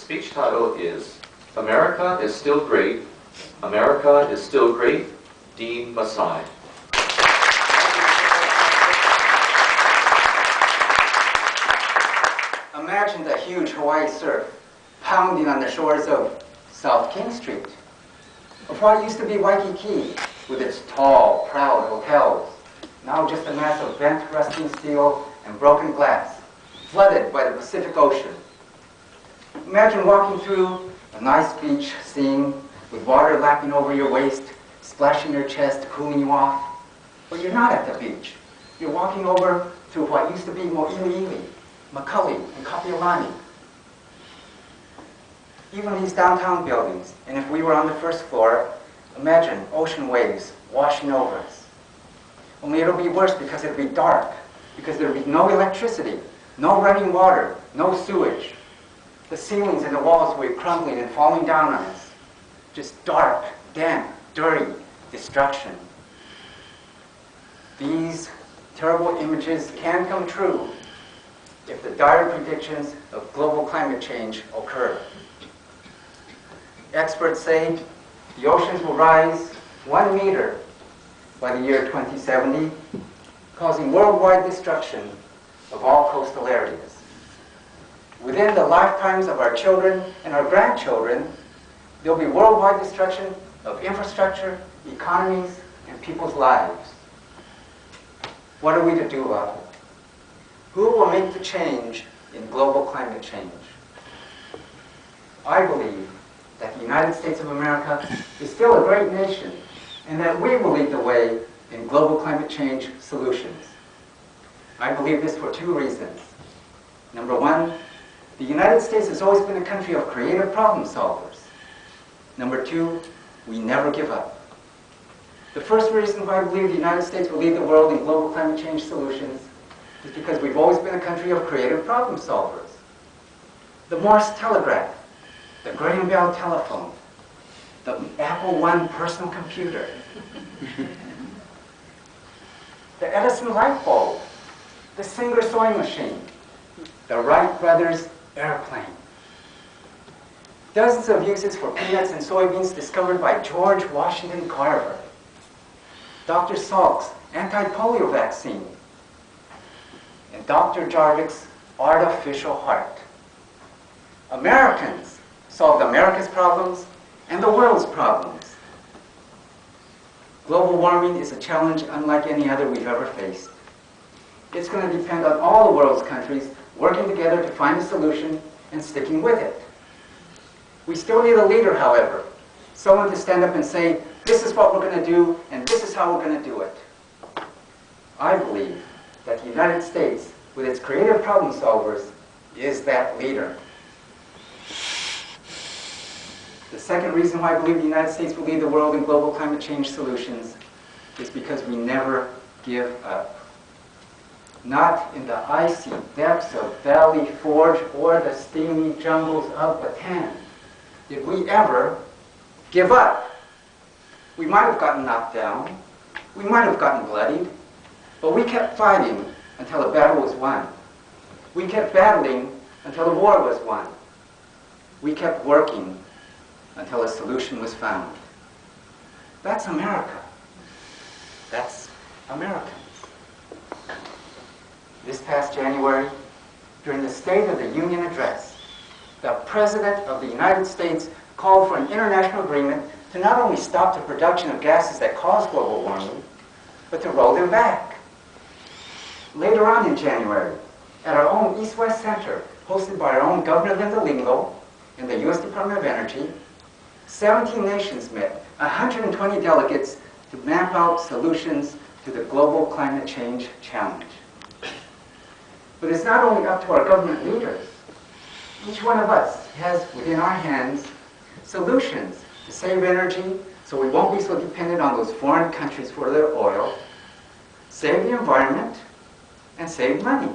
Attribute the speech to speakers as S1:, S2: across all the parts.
S1: speech title is America is Still Great, America is Still Great, Dean Masai.
S2: Imagine the huge Hawaii surf pounding on the shores of South King Street, of what used to be Waikiki with its tall, proud hotels, now just a mass of bent, rusting steel and broken glass, flooded by the Pacific Ocean. Imagine walking through a nice beach scene with water lapping over your waist, splashing your chest, cooling you off. But you're not at the beach. You're walking over through what used to be Mo'iliili, Macaulay, and Kapiolani. Even these downtown buildings, and if we were on the first floor, imagine ocean waves washing over us. Only it'll be worse because it'll be dark, because there'll be no electricity, no running water, no sewage. The ceilings and the walls will be crumbling and falling down on us. Just dark, damp, dirty destruction. These terrible images can come true if the dire predictions of global climate change occur. Experts say the oceans will rise 1 meter by the year 2070, causing worldwide destruction of all coastal areas. Within the lifetimes of our children and our grandchildren, there will be worldwide destruction of infrastructure, economies, and people's lives. What are we to do about it? Who will make the change in global climate change? I believe that the United States of America is still a great nation and that we will lead the way in global climate change solutions. I believe this for 2 reasons. Number 1, the United States has always been a country of creative problem solvers. Number 2, we never give up. The first reason why I believe the United States will lead the world in global climate change solutions is because we've always been a country of creative problem solvers. The Morse telegraph, the Graham Bell telephone, the Apple I personal computer, the Edison light bulb, the Singer sewing machine, the Wright brothers airplane. Dozens of uses for peanuts and soybeans discovered by George Washington Carver. Dr. Salk's anti-polio vaccine, and Dr. Jarvik's artificial heart. Americans solved America's problems and the world's problems. Global warming is a challenge unlike any other we've ever faced. It's going to depend on all the world's countries working together to find a solution and sticking with it. We still need a leader, however, someone to stand up and say, this is what we're going to do, and this is how we're going to do it. I believe that the United States, with its creative problem solvers, is that leader. The second reason why I believe the United States will lead the world in global climate change solutions is because we never give up. Not in the icy depths of Valley Forge or the steamy jungles of Bataan did we ever give up. We might have gotten knocked down, we might have gotten bloodied, but we kept fighting until a battle was won. We kept battling until the war was won. We kept working until a solution was found. That's America. That's Americans. This past January, during the State of the Union address, the President of the United States called for an international agreement to not only stop the production of gases that cause global warming, but to roll them back. Later on in January, at our own East-West Center, hosted by our own Governor Linda Lingle and the U.S. Department of Energy, 17 nations met, 120 delegates to map out solutions to the global climate change challenge. But it's not only up to our government leaders. Each one of us has within our hands solutions to save energy so we won't be so dependent on those foreign countries for their oil, save the environment, and save money.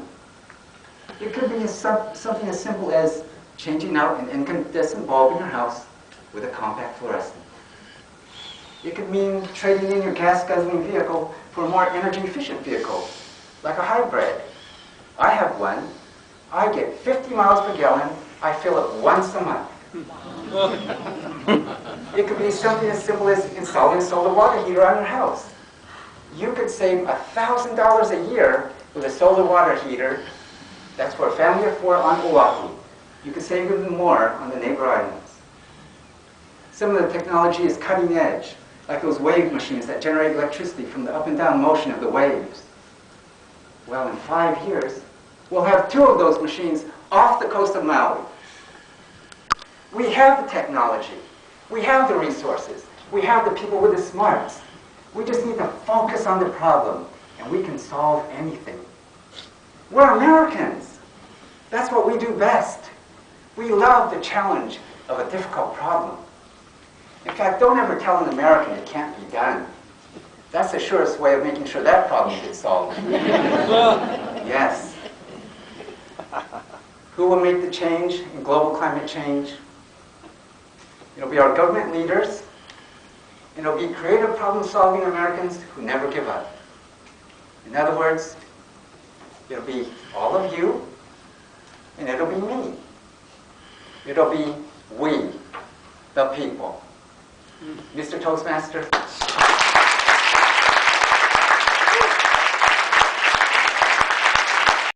S2: It could be something as simple as changing out an incandescent bulb in your house with a compact fluorescent. It could mean trading in your gas-guzzling vehicle for a more energy-efficient vehicle, like a hybrid. I have one. I get 50 miles per gallon. I fill it once a month. It could be something as simple as installing a solar water heater on your house. You could save $1,000 a year with a solar water heater. That's for a family of 4 on Oahu. You could save even more on the neighbor islands. Some of the technology is cutting edge, like those wave machines that generate electricity from the up and down motion of the waves. Well, in 5 years, we'll have 2 of those machines off the coast of Maui. We have the technology. We have the resources. We have the people with the smarts. We just need to focus on the problem, and we can solve anything. We're Americans. That's what we do best. We love the challenge of a difficult problem. In fact, don't ever tell an American it can't be done. That's the surest way of making sure that problem gets solved. Yes. Who will make the change in global climate change? It'll be our government leaders, and it'll be creative problem-solving Americans who never give up. In other words, it'll be all of you, and it'll be me. It'll be we, the people. Mr. Toastmaster?